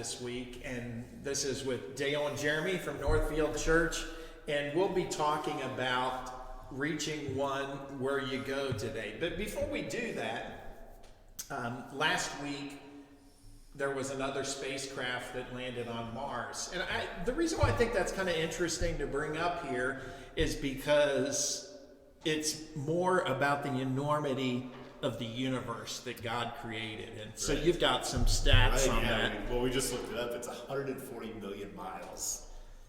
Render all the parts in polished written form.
this week, and this is with Dale and Jeremy from Northfield Church, and we'll be talking about reaching one where you go today. But before we do that, last week there was another spacecraft that landed on Mars, and the reason why I think that's kind of interesting to bring up here is because it's more about the enormity of the universe that God created. And so you've got some stats on that. Well, we just looked it up. It's 140 million miles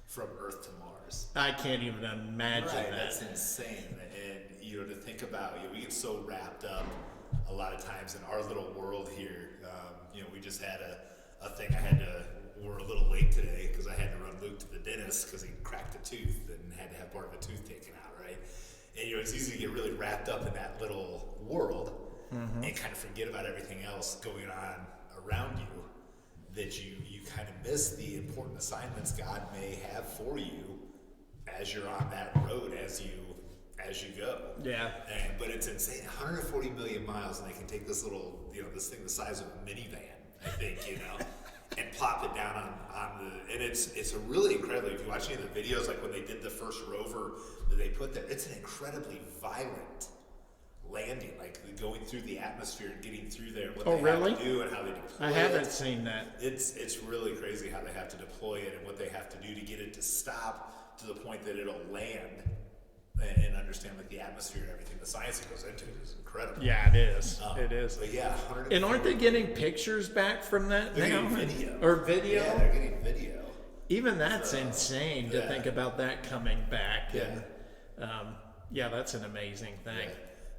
from Earth to Mars. I can't even imagine that. That's insane. And, to think about, we get so wrapped up a lot of times in our little world here. We just had a thing we're a little late today because I had to run Luke to the dentist because he cracked a tooth and had to have part of a tooth taken out, right? And, it's easy to get really wrapped up in that little world. Mm-hmm. And kind of forget about everything else going on around you, that you kind of miss the important assignments God may have for you as you're on that road, as you go. Yeah. But it's insane, 140 million miles, and they can take this little, this thing the size of a minivan, I think, and plop it down on the, and it's a really incredible, if you watch any of the videos, like when they did the first rover that they put there, it's an incredibly violent landing, like going through the atmosphere and getting through there, what they have to do and how they deploy it. I haven't seen that. It's really crazy how they have to deploy it and what they have to do to get it to stop to the point that it'll land and understand like the atmosphere and everything. The science that goes into it is incredible. Yeah, it is. It is. But yeah, and aren't they getting pictures back from that they're now? Getting video. Or video? Yeah, they're getting video. Even that's insane to think about that coming back. Yeah. And that's an amazing thing. Yeah.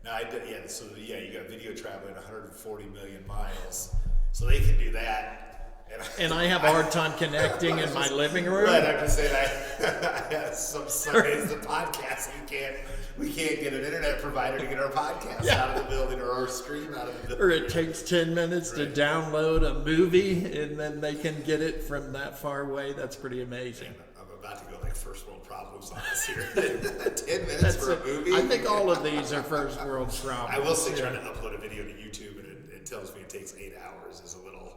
You got video traveling 140 million miles, so they can do that. And I have a hard time connecting in my living room. Right, I'm just saying, some Sundays the podcast we can't get an internet provider to get our podcast out of the building or our stream out of the building. Or it takes 10 minutes to download a movie, and then they can get it from that far away. That's pretty amazing. I'm about to go like first world problems on this here. 10 minutes for a movie. I think all of these are first world problems. I will say trying to upload a video to YouTube and it tells me it takes 8 hours is a little.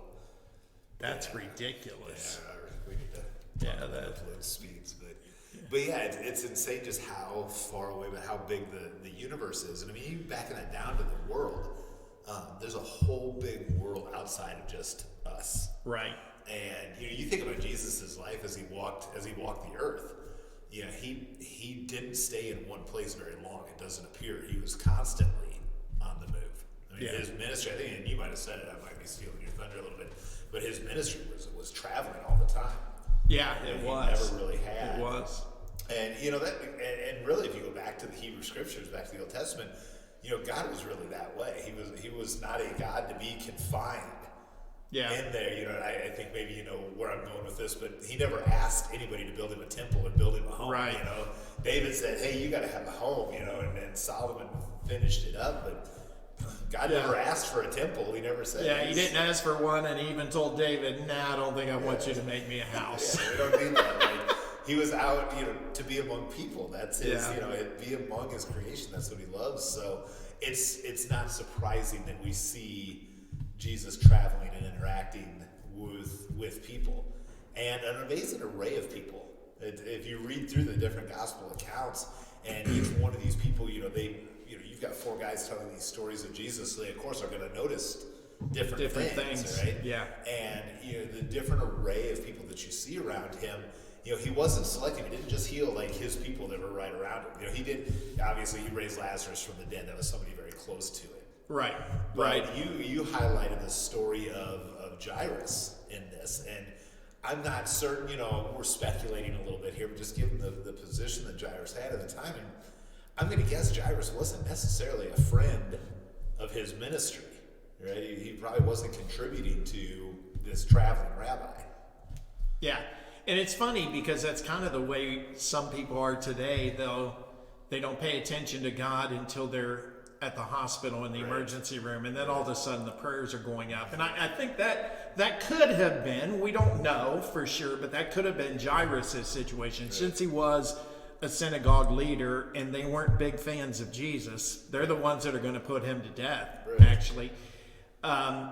That's ridiculous. We need to upload speeds, but it's insane just how far away, but how big the universe is. And I mean, even backing that down to the world, there's a whole big world outside of just us. Right. And you think about Jesus' life as he walked the earth. He didn't stay in one place very long. It doesn't appear. He was constantly on the move. I mean, his ministry, I think, and you might have said it, I might be stealing your thunder a little bit, but his ministry was traveling all the time. Yeah, it was. Never really had. It was. And and really, if you go back to the Hebrew Scriptures, back to the Old Testament, God was really that way. He was not a God to be confined. Yeah. In there, I think maybe where I'm going with this, but he never asked anybody to build him a temple and build him a home. Right. David said, "Hey, you got to have a home," and Solomon finished it up, but God never asked for a temple. He never said. Yeah, he didn't ask for one, and he even told David, "Nah, I don't think I want you to make me a house." We don't need that. Like, he was out, to be among people. That's his, be among his creation. That's what he loves. So it's not surprising that we see Jesus traveling and interacting with people, and an amazing array of people. If you read through the different gospel accounts, and each one of these people, you've got 4 guys telling these stories of Jesus, so they of course are going to notice different things, right? Yeah. And the different array of people that you see around him. He wasn't selective. He didn't just heal like his people that were right around him. He did. Obviously, he raised Lazarus from the dead. That was somebody very close to it. Right. But right. You highlighted the story of Jairus in this, and I'm not certain. We're speculating a little bit here, but just given the position that Jairus had at the time, and I'm going to guess Jairus wasn't necessarily a friend of his ministry, right? He probably wasn't contributing to this traveling rabbi. Yeah. And it's funny because that's kind of the way some people are today, though. They don't pay attention to God until they're at the hospital in the emergency room, and then all of a sudden the prayers are going up. And I think that could have been, we don't know for sure, but that could have been Jairus' situation. Since he was a synagogue leader and they weren't big fans of Jesus, they're the ones that are going to put him to death, actually.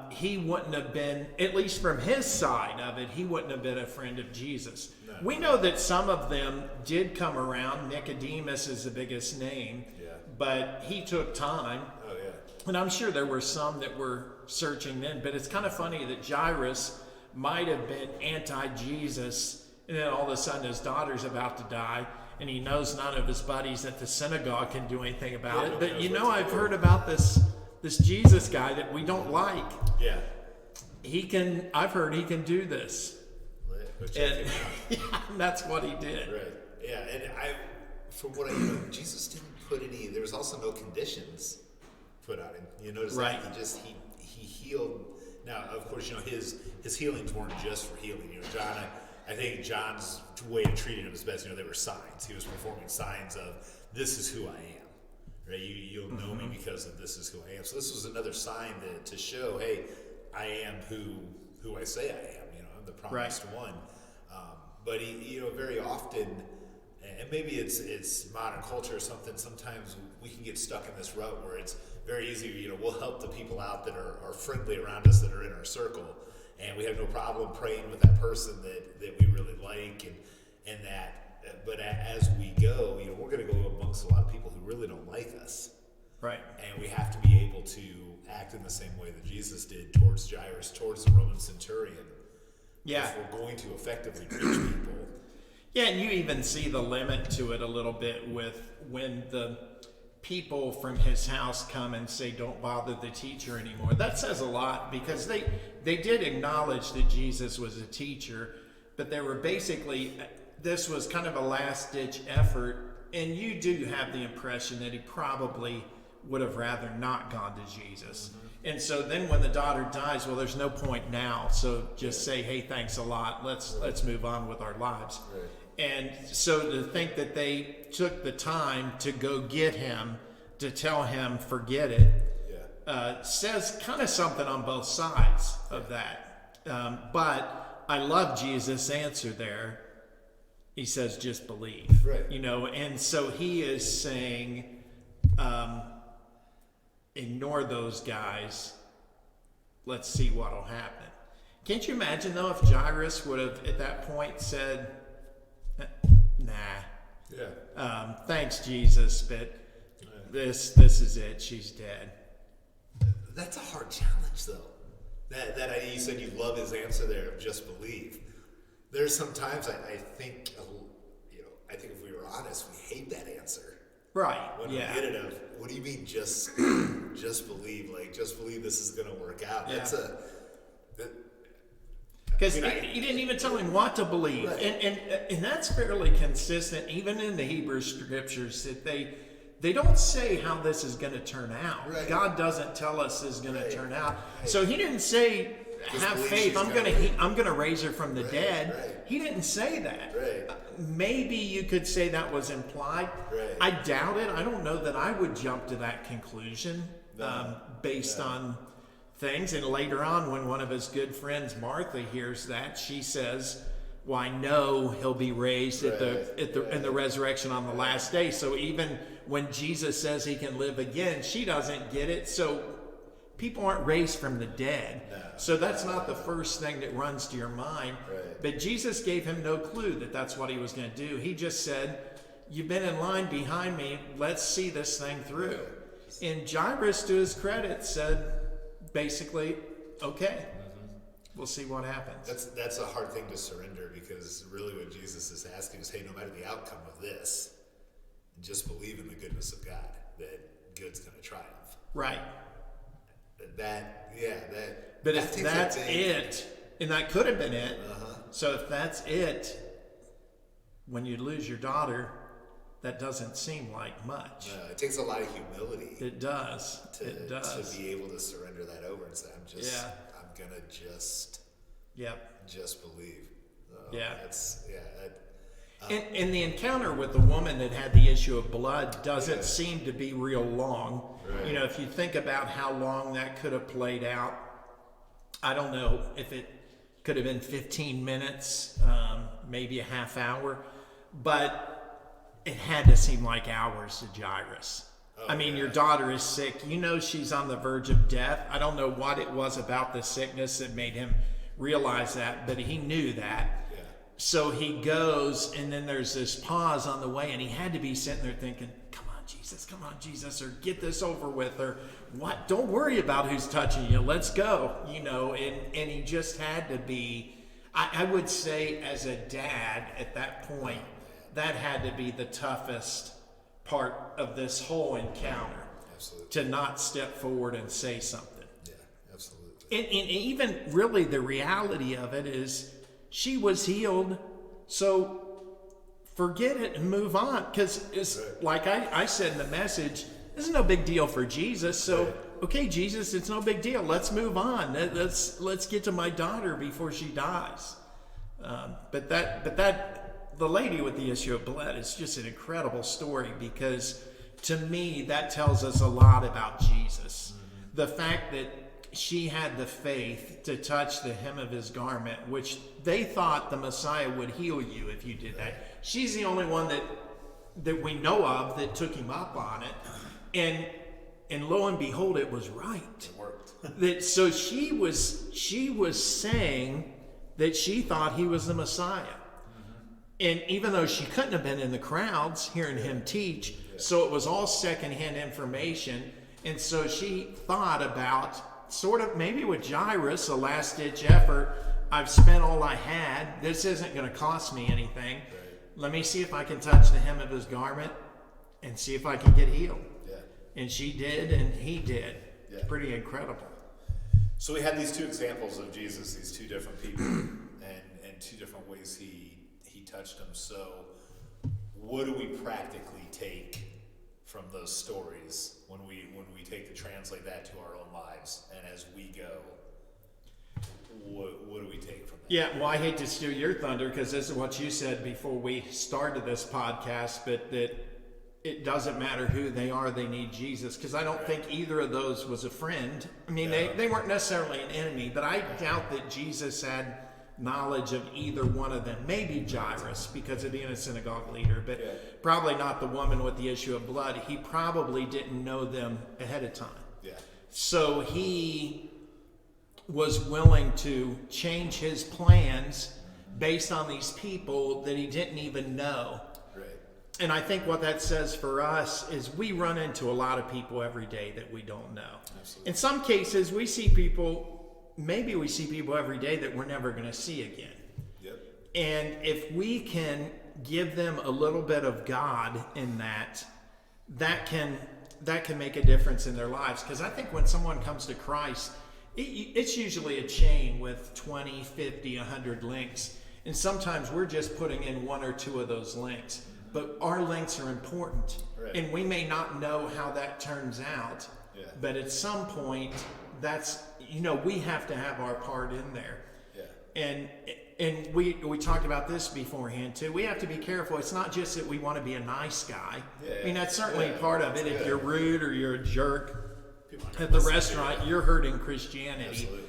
he wouldn't have been, at least from his side of it, he wouldn't have been a friend of Jesus. No. We know that some of them did come around. Nicodemus is the biggest name, Yeah. but he took time. Oh yeah. And I'm sure there were some that were searching then, but it's kind of funny that Jairus might have been anti-Jesus, and then all of a sudden his daughter's about to die, and he knows none of his buddies at the synagogue can do anything about Yeah, it. But nobody you knows know, what to I've do. heard about this Jesus guy that we don't like. Yeah. I've heard he can do this. Which And that's what he did. right. Yeah, and from what Jesus didn't put any. There was also no conditions put on him. You notice Right. that he healed. Now, of course, his healings weren't just for healing. John. I think John's way of treating him is best. They were signs. He was performing signs of, this is who I am. Right? You'll know me because of this is who I am. So this was another sign to show, hey, I am who I say I am. I'm the promised one. But he, very often, and maybe it's modern culture or something. Sometimes we can get stuck in this rut where it's very easy. We'll help the people out that are friendly around us, that are in our circle, and we have no problem praying with that person that we really like, and that. But as we go, we're going to go amongst a lot of people who really don't like us. Right. And we have to be able to act in the same way that Jesus did towards Jairus, towards the Roman centurion. Yeah. If we're going to effectively reach people. Yeah, and you even see the limit to it a little bit with when the people from his house come and say, don't bother the teacher anymore. That says a lot, because they did acknowledge that Jesus was a teacher, but they were basically, this was kind of a last-ditch effort, and you do have the impression that he probably would have rather not gone to Jesus. Mm-hmm. And so then when the daughter dies, well, there's no point now, so just say, hey, thanks a lot, let's move on with our lives. Right. And so to think that they took the time to go get him, to tell him forget it, says kind of something on both sides of that. But I love Jesus' answer there. He says, just believe. Right. And so he is saying, ignore those guys. Let's see what'll happen. Can't you imagine, though, if Jairus would have at that point said, nah. Yeah. Thanks, Jesus, but this is it. She's dead. That's a hard challenge, though. That you said you love his answer there of just believe. There's sometimes I think, I think if we were honest, we hate that answer. Right. When yeah. we get it of, what do you mean just believe? Like, just believe this is going to work out. Yeah. That's because he didn't even tell him what to believe. Right. And that's fairly consistent, even in the Hebrew scriptures, that they don't say how this is going to turn out. Right. God doesn't tell us this is going to turn out. Right. So he didn't say, Just have believe faith, she's I'm going to raise her from the dead. Right. He didn't say that. Right. Maybe you could say that was implied. Right. I doubt it. I don't know that I would jump to that conclusion based on things. And later on, when one of his good friends, Martha, hears that, she says, well, I know he'll be raised in the resurrection on the last day. So even when Jesus says he can live again, she doesn't get it. So people aren't raised from the dead. No. So that's not the first thing that runs to your mind. Right. But Jesus gave him no clue that that's what he was going to do. He just said, you've been in line behind me. Let's see this thing through. And Jairus, to his credit, said basically, okay, we'll see what happens. That's a hard thing to surrender, because really what Jesus is asking is, hey, no matter the outcome of this, just believe in the goodness of God, that good's going to triumph. Right. But if that's it, and that could have been it, Uh-huh. so if that's it, when you lose your daughter, that doesn't seem like much. It takes a lot of humility It does. to be able to surrender that over and say, I'm gonna just believe. And the encounter with the woman that had the issue of blood doesn't seem to be real long. Right. If you think about how long that could have played out, I don't know if it could have been 15 minutes, maybe a half hour, but it had to seem like hours to Jairus. I mean, your daughter is sick. You know she's on the verge of death. I don't know what it was about the sickness that made him realize that, but he knew that. Yeah. So he goes, and then there's this pause on the way, and he had to be sitting there thinking, come on, Jesus, or get this over with, or what? Don't worry about who's touching you. Let's go, and he just had to be, I would say as a dad at that point, that had to be the toughest part of this whole encounter. Absolutely. To not step forward and say something. Yeah, absolutely. And even really the reality of it is she was healed, so forget it and move on. Because it's like I said in the message, this is no big deal for Jesus. So, okay, Jesus, it's no big deal. Let's move on. Let's get to my daughter before she dies. But the lady with the issue of blood is just an incredible story, because to me that tells us a lot about Jesus. Mm-hmm. The fact that she had the faith to touch the hem of his garment, which they thought the Messiah would heal you if you did that. She's the only one that we know of that took him up on it, and lo and behold, it was right. It worked. So she was saying that she thought he was the Messiah. And even though she couldn't have been in the crowds hearing him teach, so it was all secondhand information. And so she thought about sort of maybe with Jairus, a last-ditch effort. I've spent all I had. This isn't going to cost me anything. Let me see if I can touch the hem of his garment and see if I can get healed. Yeah. And she did, and he did. Yeah. Pretty incredible. So we had these two examples of Jesus, these two different people, and two different ways he touched them. So what do we practically take from those stories when we take to translate that to our own lives, and as we go, what do we take from that? Yeah, well, I hate to steal your thunder, because this is what you said before we started this podcast, but that it doesn't matter who they are, they need Jesus, because I don't think either of those was a friend. I mean, they weren't necessarily an enemy, but I doubt that Jesus had knowledge of either one of them. Maybe Jairus, because of being a synagogue leader, but probably not the woman with the issue of blood. He probably didn't know them ahead of time. Yeah. So he was willing to change his plans based on these people that he didn't even know. Right. And I think what that says for us is we run into a lot of people every day that we don't know. Absolutely. In some cases, we see people every day that we're never going to see again. Yep. And if we can give them a little bit of God in that can make a difference in their lives. Because I think when someone comes to Christ, it's usually a chain with 20, 50, 100 links. And sometimes we're just putting in one or two of those links. But our links are important. Right. And we may not know how that turns out. Yeah. But at some point, we have to have our part in there. Yeah. And we talked about this beforehand too. We have to be careful. It's not just that we want to be a nice guy. Yeah. I mean, that's certainly part of it. That's If good. you're rude or you're a jerk People aren't at the gonna restaurant, you're hurting Christianity. Absolutely.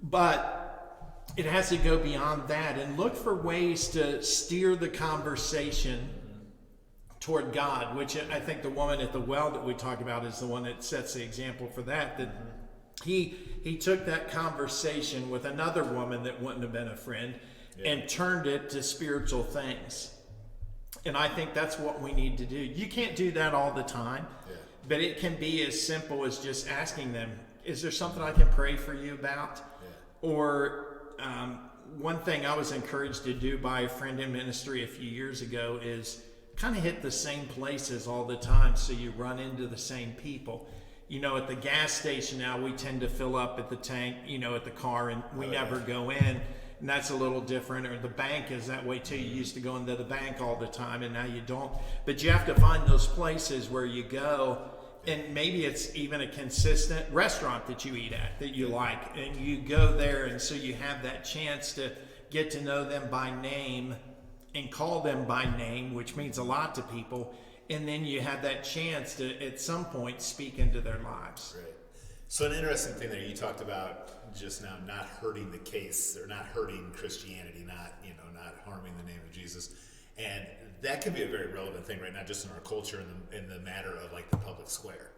But it has to go beyond that and look for ways to steer the conversation toward God, which I think the woman at the well that we talk about is the one that sets the example for that. That he took that conversation with another woman that wouldn't have been a friend and turned it to spiritual things. And I think that's what we need to do. You can't do that all the time, but it can be as simple as just asking them, is there something I can pray for you about? Yeah. Or one thing I was encouraged to do by a friend in ministry a few years ago is kind of hit the same places all the time so you run into the same people. At the gas station now, we tend to fill up at the tank, at the car, and we never go in. And that's a little different. Or the bank is that way too. You used to go into the bank all the time, and now you don't. But you have to find those places where you go, and maybe it's even a consistent restaurant that you eat at that you like, and you go there, and so you have that chance to get to know them by name and call them by name, which means a lot to people. And then you have that chance to, at some point, speak into their lives. Right. So an interesting thing there, you talked about just now not hurting the case, or not hurting Christianity, not harming the name of Jesus. And that can be a very relevant thing, right? Not just in our culture, in the matter of like the public square.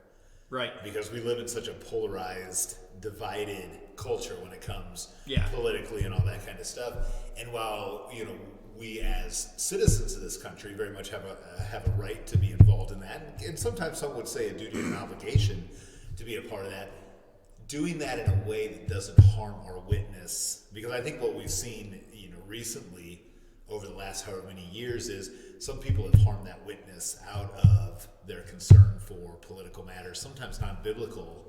Right. Because we live in such a polarized, divided culture when it comes politically and all that kind of stuff. And while, we as citizens of this country very much have a right to be involved in that, and sometimes some would say a duty and an obligation to be a part of that, doing that in a way that doesn't harm our witness. Because I think what we've seen, recently over the last however many years is some people have harmed that witness out of their concern for political matters, sometimes non-biblical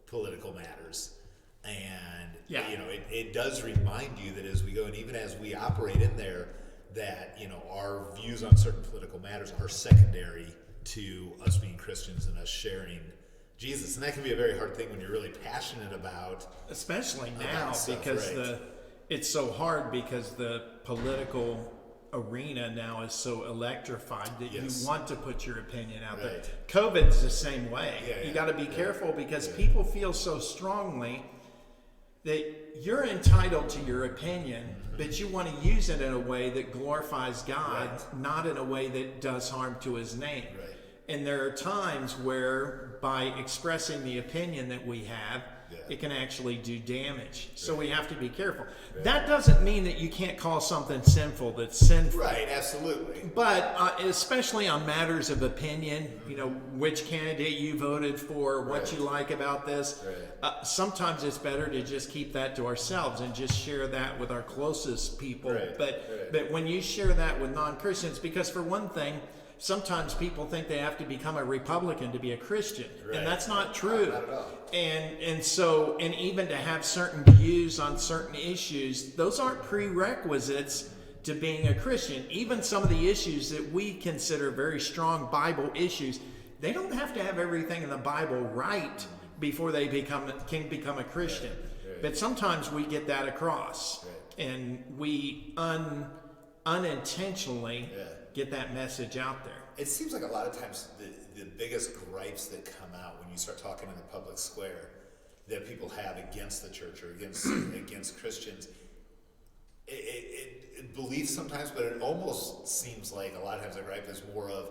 political matters. And, it does remind you that as we go, and even as we operate in there, that, our views on certain political matters are secondary to us being Christians and us sharing Jesus. And that can be a very hard thing when you're really passionate about. Especially now, stuff, because right. it's so hard because the political arena now is so electrified that you want to put your opinion out there. COVID's the same way. You got to be careful because people feel so strongly that you're entitled to your opinion, but you want to use it in a way that glorifies God, not in a way that does harm to his name. Right. And there are times where by expressing the opinion that we have, it can actually do damage. So we have to be careful. That doesn't mean that you can't call something sinful that's sinful. Right, absolutely. But especially on matters of opinion, which candidate you voted for, what you like about this, sometimes it's better to just keep that to ourselves and just share that with our closest people. But when you share that with non-Christians, because for one thing, sometimes people think they have to become a Republican to be a Christian, and that's not true. Not at all. And even to have certain views on certain issues, those aren't prerequisites to being a Christian. Even some of the issues that we consider very strong Bible issues, they don't have to have everything in the Bible right before they can become a Christian. But sometimes we get that across, and we unintentionally get that message out there. It seems like a lot of times the biggest gripes that come out when you start talking in the public square that people have against the church or against Christians, it beliefs sometimes, but it almost seems like a lot of times the gripe is more of,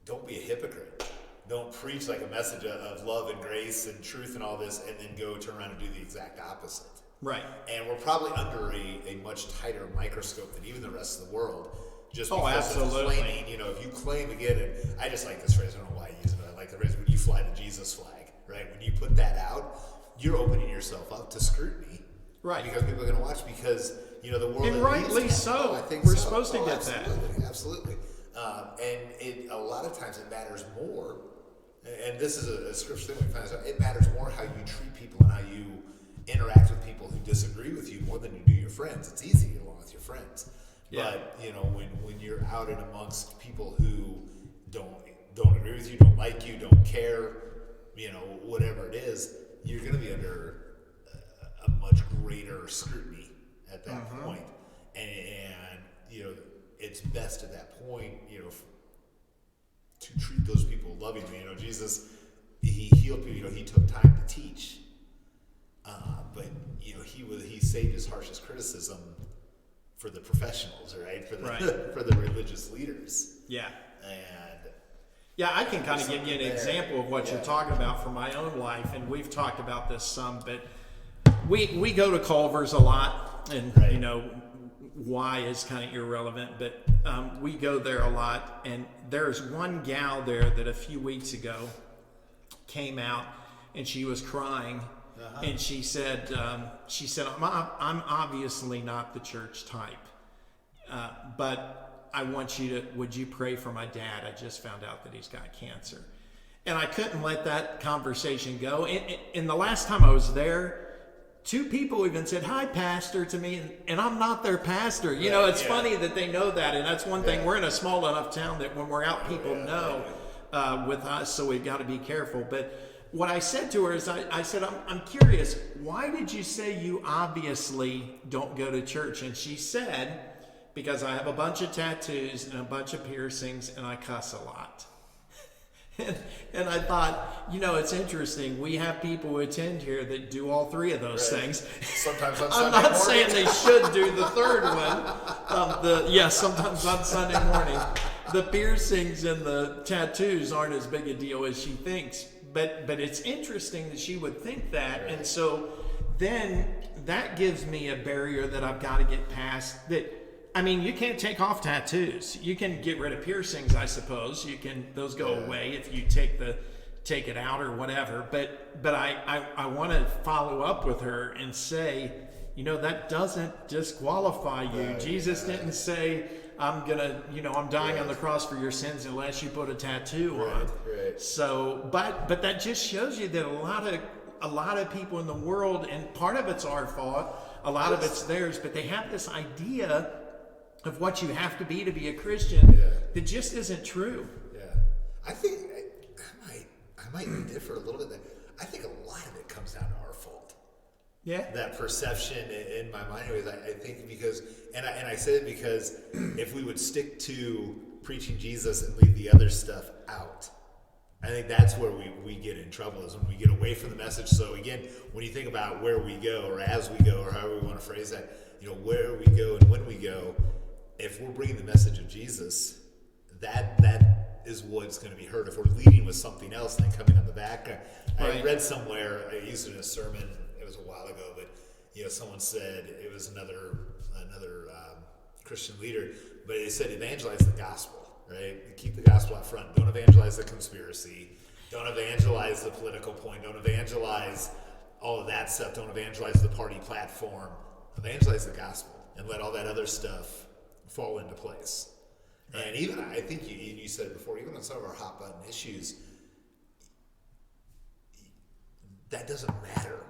don't be a hypocrite. Don't preach like a message of love and grace and truth and all this, and then go turn around and do the exact opposite. Right. And we're probably under a much tighter microscope than even the rest of the world. Just because absolutely. Of claiming, if you claim again, and I just like this phrase, I don't know why I use it, but I like the phrase, when you fly the Jesus flag, right? When you put that out, you're opening yourself up to scrutiny. Right. Because people are going to watch because, the world... And rightly so. I think we're so. supposed to get absolutely, that. Absolutely. And a lot of times it matters more, and this is a scripture thing we find out, it matters more how you treat people and how you interact with people who disagree with you more than you do your friends. It's easy to get along with your friends. But when you're out and amongst people who don't agree with you, don't like you, don't care, whatever it is, you're going to be under a much greater scrutiny at that point. And it's best at that point, to treat those people lovingly. Jesus, he healed people. He took time to teach, but he saved his harshest criticism for the professionals, right? For the religious leaders. Yeah. And I can kind of give you an example of what you're talking about from my own life, and we've talked about this some, but we go to Culver's a lot, and why is kind of irrelevant, but we go there a lot, and there's one gal there that a few weeks ago came out, and she was crying. And she said, I'm obviously not the church type, but I want would you pray for my dad? I just found out that he's got cancer. And I couldn't let that conversation go. And the last time I was there, two people even said, "Hi, pastor," to me, and I'm not their pastor. It's funny that they know that, and that's one thing. We're in a small enough town that when we're out, people know with us, so we've got to be careful. But what I said to her is, I said, I'm curious, why did you say you obviously don't go to church? And she said, because I have a bunch of tattoos and a bunch of piercings and I cuss a lot. And I thought, it's interesting. We have people who attend here that do all three of those Right. things. Sometimes on I'm Sunday not morning. saying they should do the third one. Sometimes on Sunday morning. The piercings and the tattoos aren't as big a deal as she thinks. But it's interesting that she would think that. Right. And so then that gives me a barrier that I've got to get past. That, I mean, you can't take off tattoos. You can get rid of piercings, I suppose. Those go away if you take it out or whatever. But I want to follow up with her and say, that doesn't disqualify you. Right, Jesus didn't say, I'm dying on the cross for your sins unless you put a tattoo on. Right. So, but that just shows you that a lot of people in the world, and part of it's our fault, a lot of it's theirs, but they have this idea of what you have to be a Christian that just isn't true. Yeah. I think I might differ a little bit. I think a lot of it comes down to our fault. Yeah. That perception in my mind, anyways. I think because, and I say it because if we would stick to preaching Jesus and leave the other stuff out, I think that's where we get in trouble, is when we get away from the message. So again, when you think about where we go, or as we go, or however we want to phrase that, where we go and when we go, if we're bringing the message of Jesus, that is what's going to be heard. If we're leading with something else and then coming on the back, I Right. read somewhere, I used it in a sermon, it was a while ago, but someone said, it was another Christian leader, but they said evangelize the gospel, right? Keep the gospel out front. Don't evangelize the conspiracy. Don't evangelize the political point. Don't evangelize all of that stuff. Don't evangelize the party platform. Evangelize the gospel and let all that other stuff fall into place. Right. And even, I think you said it before, even on some of our hot button issues, that doesn't matter.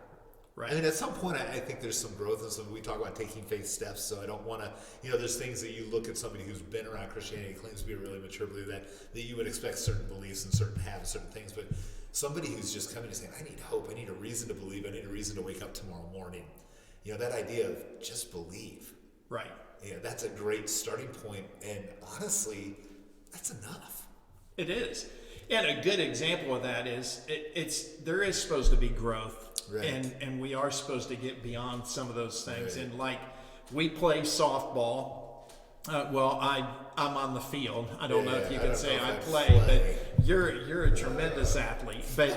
Right. I mean, at some point, I think there's some growth, and some we talk about taking faith steps. So I don't want to, there's things that you look at somebody who's been around Christianity, claims to be a really mature believer, that you would expect certain beliefs and certain things. But somebody who's just coming and saying, I need hope, I need a reason to believe, I need a reason to wake up tomorrow morning. That idea of just believe. Right. That's a great starting point, and honestly, that's enough. It is. And a good example of that is there is supposed to be growth. Right. And we are supposed to get beyond some of those things. Right. And like we play softball. I'm on the field. I don't know if you can say I play, but you're a tremendous athlete. But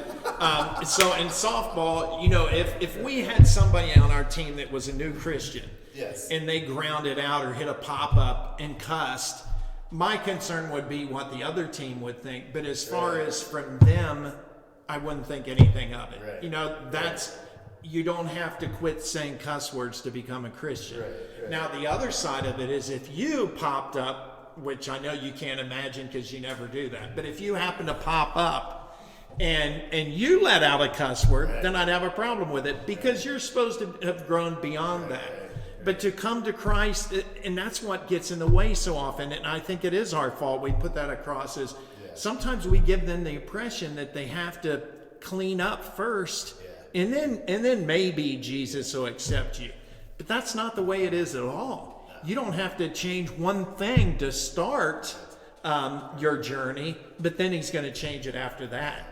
so in softball, if we had somebody on our team that was a new Christian, yes, and they grounded out or hit a pop up and cussed, my concern would be what the other team would think. But as far as from them, I wouldn't think anything of it. Right. You don't have to quit saying cuss words to become a Christian. Right. Now, the other side of it is if you popped up, which I know you can't imagine because you never do that, but if you happen to pop up and you let out a cuss word, then I'd have a problem with it because you're supposed to have grown beyond that. But to come to Christ, and that's what gets in the way so often, and I think it is our fault, we put that across, is sometimes we give them the impression that they have to clean up first, and then maybe Jesus will accept you. But that's not the way it is at all. You don't have to change one thing to start your journey, but then he's going to change it after that,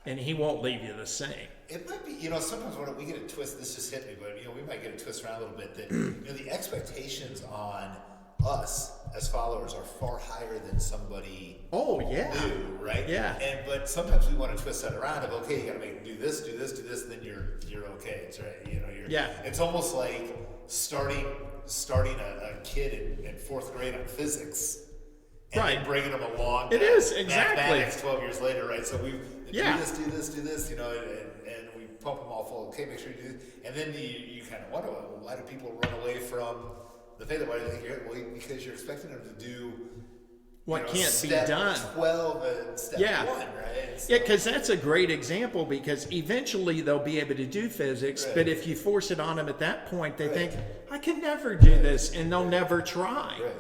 and he won't leave you the same. It might be, sometimes when we get a twist, this just hit me, but, we might get a twist around a little bit that, the expectations on us as followers are far higher than somebody new, right? Yeah. But sometimes we want to twist that around of, okay, you got to do this, then you're okay. It's right. It's almost like starting a kid in fourth grade on physics. And then bringing them along. It is, exactly. Mathematics 12 years later, right? So we do this, and we pump them all full. Okay, make sure you do this. And then you kind of wonder, well, why do people run away from the faith? Why do you think because you're expecting them to do what can't be step done. 12 and step 1, right? So, because that's a great example, because eventually they'll be able to do physics, but if you force it on them at that point, they think, I can never do this, and they'll never try. Right.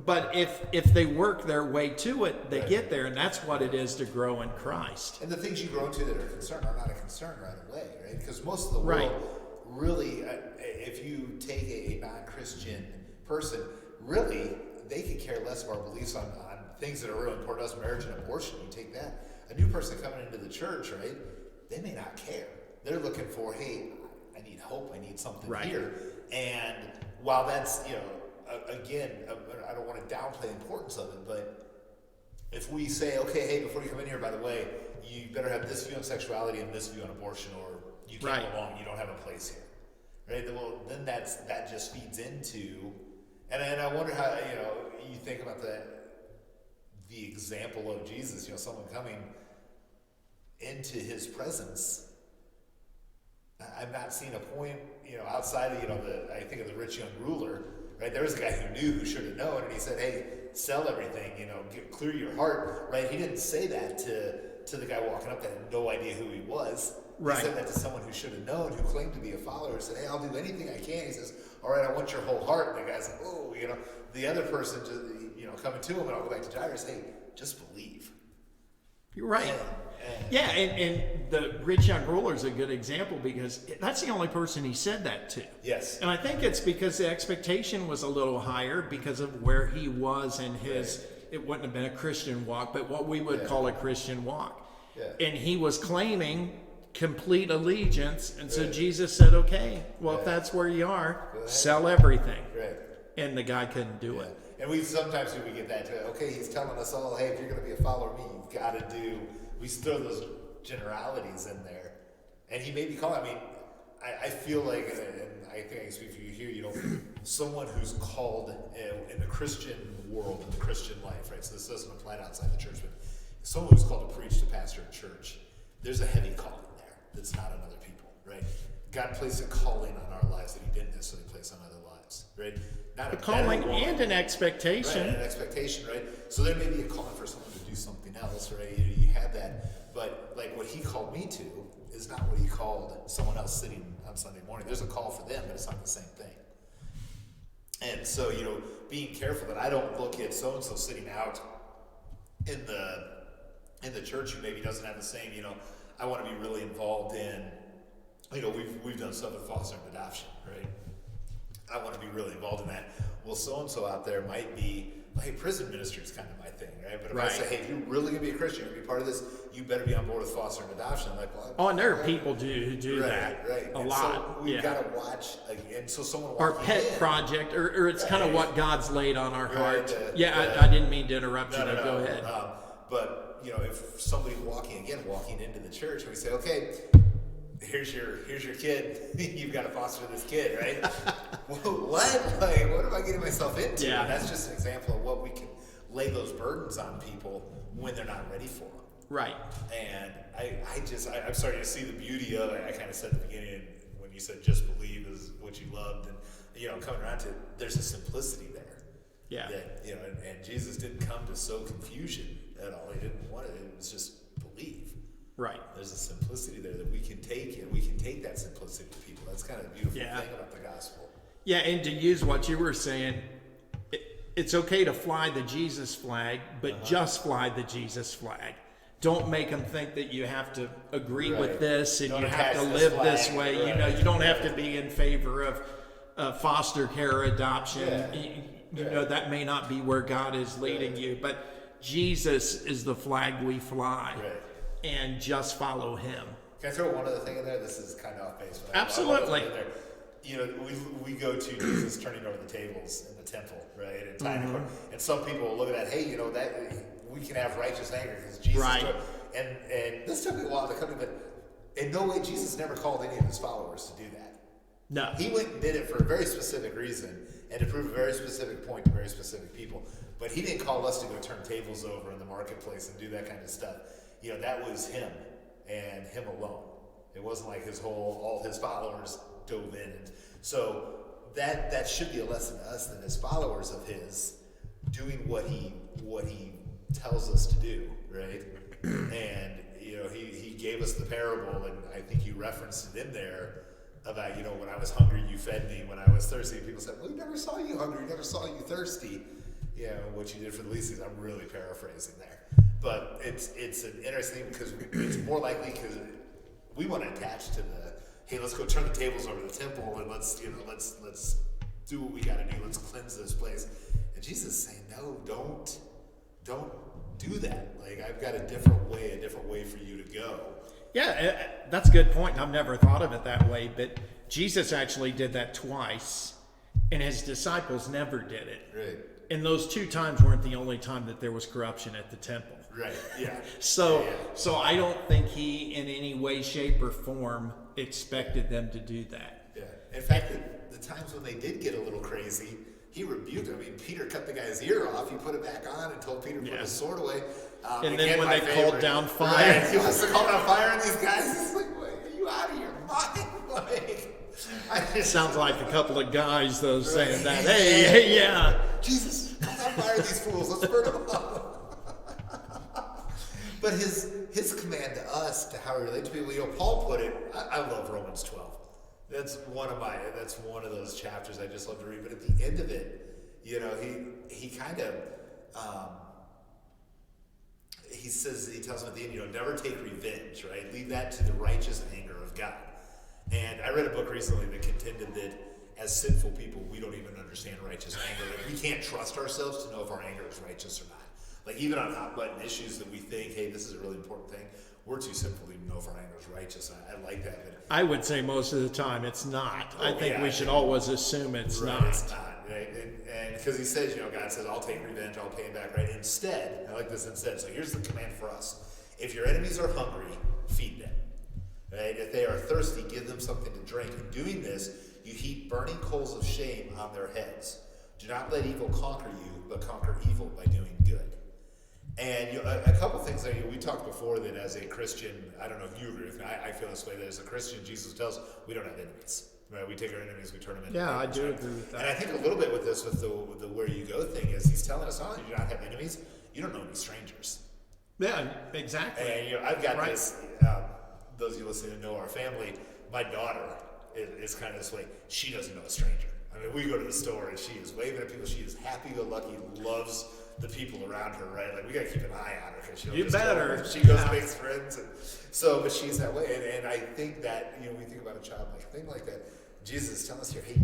But if they work their way to it, they get there, and that's what it is to grow in Christ. And the things you grow into that are concern are not a concern right away, right? Because most of the world really, if you take a non-Christian person, really, they could care less of our beliefs on things that are really important to us, marriage and abortion. You take that. a new person coming into the church, right? They may not care. They're looking for, hey, I need hope. I need something here. And while that's, again, I don't want to downplay the importance of it, but if we say, okay, hey, before you come in here, by the way, you better have this view on sexuality and this view on abortion, or you can't belong, you don't have a place here, right? Well, then that just feeds into, and I wonder how, you think about the example of Jesus, someone coming into his presence. I've not seen a point, outside of, I think of the rich young ruler, right? There was a guy who knew, who should have known, and he said, hey, sell everything, clear your heart, right? He didn't say that to the guy walking up that had no idea who he was. Right. He said that to someone who should have known, who claimed to be a follower, he said, hey, I'll do anything I can. He says, all right, I want your whole heart. And the guy's like, oh, the other person, just, coming to him, and I'll go back to Jairus, hey, just believe. You're right. Yeah, and the rich young ruler is a good example because that's the only person he said that to. Yes. And I think it's because the expectation was a little higher because of where he was in his, it wouldn't have been a Christian walk, but what we would call a Christian walk. Yeah. And he was claiming complete allegiance. And so Jesus said, okay, well, if that's where you are, sell everything. Right. And the guy couldn't do it. And we sometimes we get that too. Okay, he's telling us all, hey, if you're going to be a follower of me, you've got to do. We throw those generalities in there, and he may be calling. I mean, I feel like, and I think I speak for you here. Someone who's called in the Christian world, in the Christian life, right? So this doesn't apply to outside the church, but someone who's called to preach, to pastor a church. There's a heavy calling there that's not on other people, right? God placed a calling on our lives that He didn't necessarily place on other lives, right? Not a calling and an expectation. Right, an expectation, right? So there may be a calling for someone to do something else, right? You have that, but like what He called me to is not what He called someone else sitting on Sunday morning. There's a call for them, but it's not the same thing. And so, being careful that I don't look at so and so sitting out in the church who maybe doesn't have the same. I want to be really involved in. We've done stuff with foster and adoption, right? I want to be really involved in that. Well, so-and-so out there might be, hey, prison ministry is kind of my thing, right? But if I say, hey, if you're really going to be a Christian, you're going to be part of this, you better be on board with foster and adoption. I'm like, well, and there are people who do that a lot. So we've got to watch, and so someone our pet project, or it's kind of what God's laid on our heart. I didn't mean to interrupt you. No, go ahead. But, if somebody's walking into the church, and we say, okay, here's your kid. You've got to foster this kid, right? What? Like, what am I getting myself into? Yeah. And that's just an example of what we can lay those burdens on people when they're not ready for them. Right. And I'm starting to see the beauty of it. I kind of said at the beginning when you said just believe is what you loved, and coming around to it, there's a simplicity there. Yeah. That, and Jesus didn't come to sow confusion at all. He didn't want it. It was just believe. Right. There's a simplicity there that we can take, and we can take that simplicity to people. That's kind of the beautiful thing about the gospel. Yeah, and to use what you were saying, it's okay to fly the Jesus flag, but just fly the Jesus flag. Don't make them think that you have to agree with this and you have to live this way. You don't have to be in favor of foster care, adoption. That may not be where God is leading you, but Jesus is the flag we fly. Right. And just follow Him. Can I throw one other thing in there? This is kind of off base. But absolutely. We go to Jesus turning over the tables in the temple, right? And some people will look at that. Hey, that we can have righteous anger because Jesus. Right. And this took me a while to come to, but in no way Jesus never called any of His followers to do that. No. He went and did it for a very specific reason and to prove a very specific point to very specific people. But He didn't call us to go turn tables over in the marketplace and do that kind of stuff. That was Him and Him alone. It wasn't like all His followers dove in. And so that should be a lesson to us that as followers of His, doing what He tells us to do, right? And He gave us the parable, and I think you referenced it in there about when I was hungry, you fed me. When I was thirsty, people said, "Well, we never saw you hungry. We never saw you thirsty." What you did for the least. I'm really paraphrasing there. But it's an interesting because it's more likely because we want to attach to hey, let's go turn the tables over to the temple and let's do what we got to do. Let's cleanse this place. And Jesus is saying, no, don't do that. Like, I've got a different way for you to go. Yeah, that's a good point. I've never thought of it that way, but Jesus actually did that twice, and his disciples never did it. Right. And those 2 times weren't the only time that there was corruption at the temple. Right, yeah. So Yeah. so I don't think he in any way, shape, or form expected them to do that. Yeah. In fact, the times when they did get a little crazy, he rebuked them. I mean, Peter cut the guy's ear off. He put it back on and told Peter to put his sword away. And then when my they called down fire. Right, he wants to call down fire on these guys. It's like, wait, are you out of your mind? Like, Sounds like a couple of guys, though, saying that, hey, yeah. Jesus, call down fire on these fools. Let's burn them up. But his command to us, to how we relate to people, Paul put it, I love Romans 12. That's one of those chapters I just love to read. But at the end of it, he kind of, he tells them at the end, never take revenge, right? Leave that to the righteous anger of God. And I read a book recently that contended that as sinful people, we don't even understand righteous anger. Like, we can't trust ourselves to know if our anger is righteous or not. Like, even on hot button issues that we think, hey, this is a really important thing, we're too simple to even know if our anger is righteous. I like that. But I would say most of the time it's not. I think we should always assume it's right, not. It's not, right? And because he says, God says, I'll take revenge, I'll pay him back, right? Instead, I like this instead. So here's the command for us. If your enemies are hungry, feed them. Right? If they are thirsty, give them something to drink. In doing this, you heap burning coals of shame on their heads. Do not let evil conquer you, but conquer evil by doing good. And a couple things that we talked before that as a Christian, I don't know if you agree with me, I feel this way, that as a Christian, Jesus tells us we don't have enemies. Right? We take our enemies, we turn them into Yeah, enemies, I do right? agree with that. And I think a little bit with this, with the where you go thing, is he's telling us, not only do you not have enemies, you don't know any strangers. Yeah, exactly. And I've got Right. this, those of you listening to know our family, my daughter is kind of this way. She doesn't know a stranger. I mean, we go to the store and she is waving at people. She is happy-go-lucky, loves the people around her, right? Like, we got to keep an eye on her because she'll You just better. go, she goes Yeah. and makes friends. And so, but she's that way. And I think that, we think about a child like thing like that. Jesus is telling us here, hey,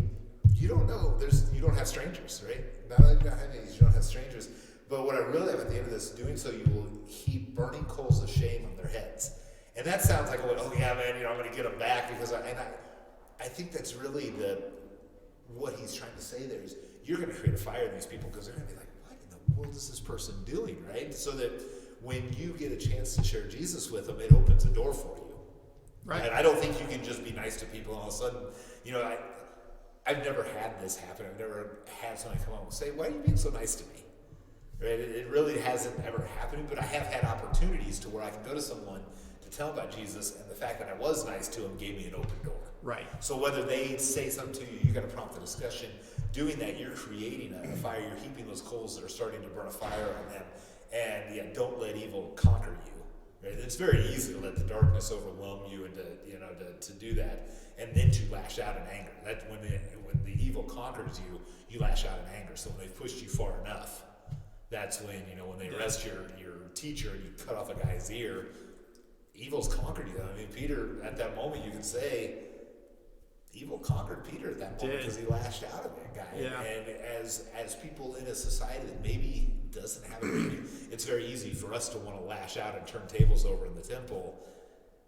you don't know. You don't have strangers, right? Not only do you not have enemies, you don't have strangers. But what I really have at the end of this, doing so, you will heap burning coals of shame on their heads. And that sounds like, oh yeah, man, I'm going to get them back because I think that's really what he's trying to say there is you're going to create a fire in these people because they're going to be like, what in the world is this person doing, right? So that when you get a chance to share Jesus with them, it opens a door for you. Right. And I don't think you can just be nice to people and all of a sudden, I've never had this happen. I've never had somebody come up and say, why are you being so nice to me? Right? It really hasn't ever happened, but I have had opportunities to where I can go to someone to tell them about Jesus, and the fact that I was nice to them gave me an open door. Right. So whether they say something to you, you got to prompt the discussion. Doing that, you're creating a fire. You're heaping those coals that are starting to burn a fire on them. And don't let evil conquer you. Right? It's very easy to let the darkness overwhelm you and to do that, and then to lash out in anger. That when the evil conquers you, you lash out in anger. So when they've pushed you far enough, that's when when they arrest your teacher and you cut off a guy's ear. Evil's conquered you. I mean, Peter, at that moment, you can say, evil conquered Peter at that moment because he lashed out at that guy. Yeah. And as people in a society that maybe doesn't have it, it's very easy for us to want to lash out and turn tables over in the temple.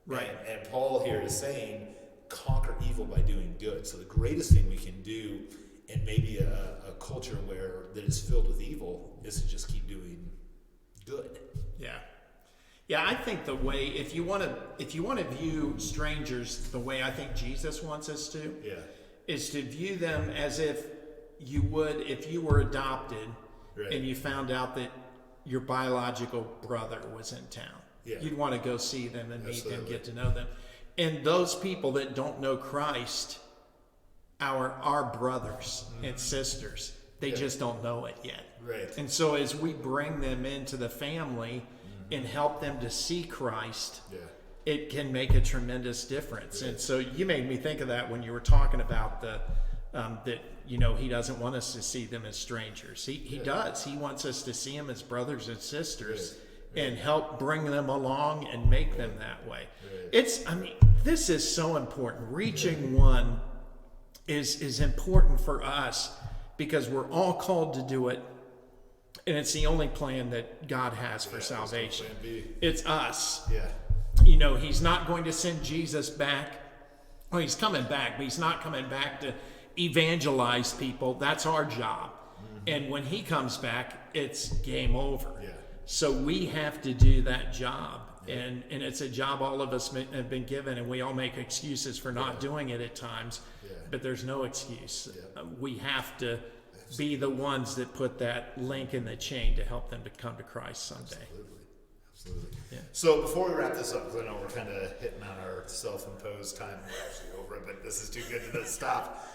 Right. And Paul here is saying, conquer evil by doing good. So the greatest thing we can do in maybe a culture that is filled with evil is to just keep doing good. Yeah. Yeah, I think the way if you want to view strangers the way I think Jesus wants us to, is to view them as if you would if you were adopted and you found out that your biological brother was in town. Yeah. You'd want to go see them and meet them, Absolutely. get to know them. And those people that don't know Christ, our brothers and sisters, they just don't know it yet. Right. And so as we bring them into the family and help them to see Christ, it can make a tremendous difference. And so you made me think of that when you were talking about that he doesn't want us to see them as strangers. He does. He wants us to see them as brothers and sisters and help bring them along and make them that way. This is so important. Reaching one is important for us because we're all called to do it. And it's the only plan that God has for there's no salvation. plan B. It's us. Yeah. You know, he's not going to send Jesus back. Well, he's coming back, but he's not coming back to evangelize people. That's our job. And when he comes back, it's game over. Yeah. So we have to do that job. And it's a job all of us have been given, and we all make excuses for not doing it at times. But there's no excuse. We have to be the ones that put that link in the chain to help them to come to Christ someday. Absolutely. Yeah. So before we wrap this up, because I know we're kind of hitting on our self-imposed time, we're actually over it, but this is too good to stop.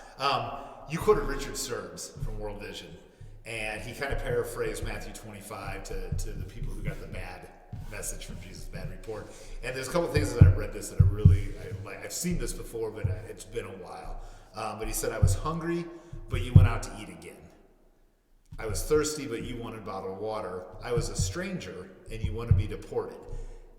You quoted Richard Stearns from World Vision, and he kind of paraphrased Matthew 25 to the people who got the bad message from Jesus, bad report. And there's a couple of things that I've read this that I've seen this before, but it's been a while. But he said, I was hungry, but you went out to eat again. I was thirsty, but you wanted bottled water. I was a stranger, and you wanted me deported.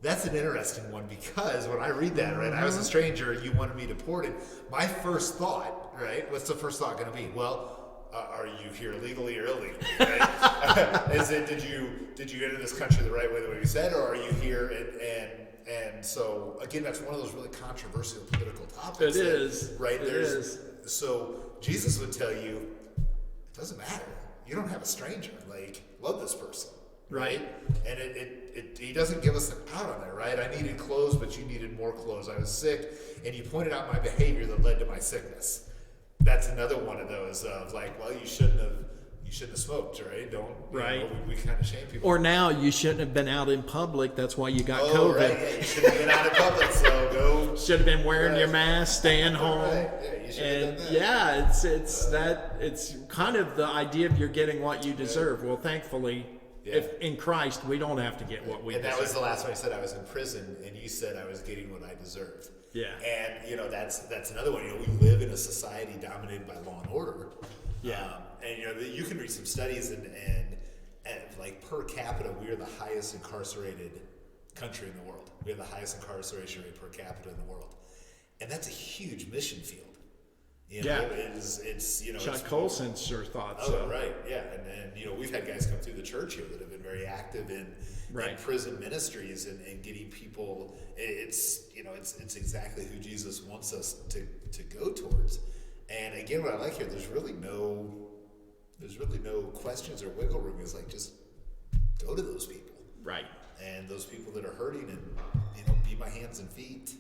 That's an interesting one, because when I read that, right, I was a stranger, you wanted me deported. My first thought, right, what's the first thought going to be? Well, are you here legally or illegally? Right? Did you get into this country the right way, the way you said, or are you here and so again, that's one of those really controversial political topics. It is, right? It is. So Jesus would tell you, it doesn't matter. You don't have a stranger. Like, love this person, right? And he doesn't give us an out on it, right? I needed clothes, but you needed more clothes. I was sick, and you pointed out my behavior that led to my sickness. That's another one of those of like, well, you shouldn't have smoked, right? We kind of shame people. Or now you shouldn't have been out in public. That's why you got COVID. Right, yeah, you shouldn't have been out in public, so go. Should have been wearing your mask, staying home. Right. Yeah, you should have done that. Yeah, it's kind of the idea of you're getting what you deserve. Well, thankfully, if in Christ we don't have to get what we deserve. And that was the last one I said. I was in prison, and you said I was getting what I deserved. Yeah. And that's another one. We live in a society dominated by law and order. Yeah. And you can read some studies and like per capita, we are the highest incarcerated country in the world. We have the highest incarceration rate per capita in the world, and that's a huge mission field. It's Chuck Colson sure thought so. Right, yeah, and we've had guys come through the church here that have been very active in prison ministries and getting people. It's exactly who Jesus wants us to go towards. And again, what I like here, there's really no questions or wiggle room. It's like, just go to those people, right? And those people that are hurting, and be my hands and feet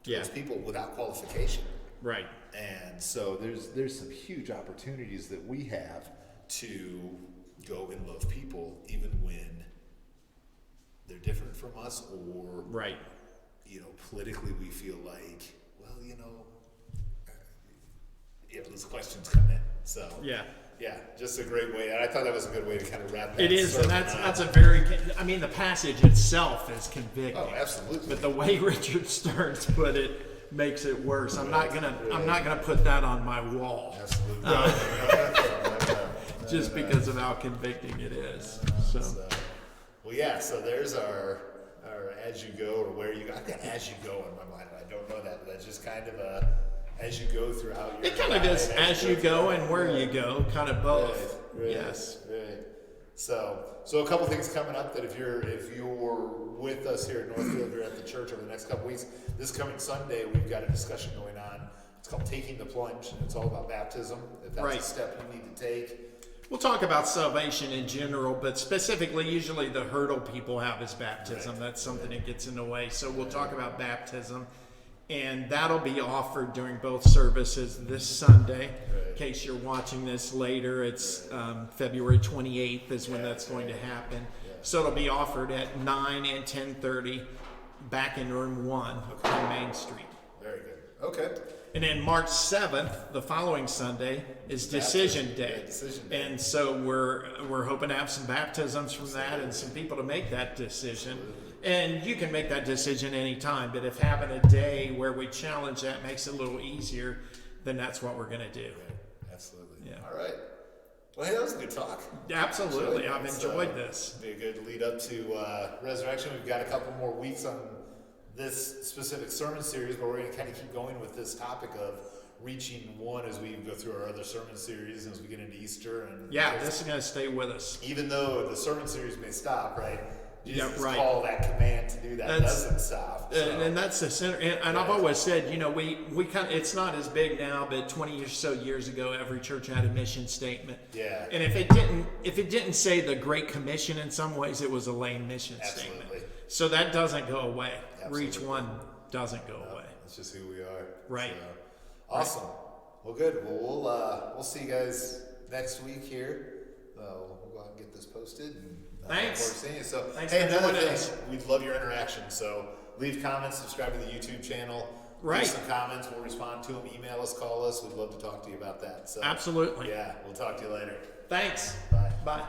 to those people without qualification. Right. And so there's some huge opportunities that we have to go and love people, even when they're different from us, or politically we feel like, well, those questions come in. So just a great way. And I thought that was a good way to kind of wrap that. It is, and that's a very. I mean, the passage itself is convicting. Oh, absolutely. But the way Richard Stearns put it makes it worse. I'm not gonna put that on my wall. Absolutely. Just because of how convicting it is. So so there's our as you go, or where you go. I've got as you go in my mind. I don't know that, but that's just kind of a as you go throughout your. It kind of is as you go and where you go, kind of both. Right, yes. Right. So a couple things coming up that if you're with us here at Northfield, you're at the church over the next couple weeks. This coming Sunday, we've got a discussion going on. It's called Taking the Plunge, and it's all about baptism. If that's a step you need to take. We'll talk about salvation in general, but specifically, usually the hurdle people have is baptism. Right. That's something that gets in the way. So we'll talk about baptism, and that'll be offered during both services this Sunday. Right. In case you're watching this later, it's February 28th is when that's going to happen. Yeah. So it'll be offered at 9 and 10:30 back in room 1 on Main Street. Very good. Okay. And then March 7th, the following Sunday, is Decision Day. Decision Day. And so we're hoping to have some baptisms from that and some people to make that decision. And you can make that decision anytime, but if having a day where we challenge that makes it a little easier, then that's what we're going to do. Right. Absolutely. Yeah. All right. Well, hey, that was a good talk. Absolutely. I've enjoyed this. Be a good lead up to Resurrection. We've got a couple more weeks on this specific sermon series, but we're going to kind of keep going with this topic of reaching one as we go through our other sermon series and as we get into Easter. And Yeah, this is going to stay with us. even though the sermon series may stop, right? Jesus' Yeah, right. call, that command to do that doesn't stop. So. And that's the center. And I've always said, we kind of, it's not as big now, but 20 or so years ago, every church had a mission statement. Yeah. And if it didn't say the Great Commission, in some ways, it was a lame mission statement. So that doesn't go away. Absolutely. Reach one doesn't go away. That's just who we are. Right. So, awesome. Well, good. Well, we'll see you guys next week here. We'll go out and get this posted. And, Thanks. Look forward to seeing you. So, Thanks hey, for another joining thing, us. we'd love your interaction. So, leave comments, subscribe to the YouTube channel. Right. Leave some comments. We'll respond to them. Email us, call us. We'd love to talk to you about that. So, Absolutely. Yeah, we'll talk to you later. Thanks. Bye.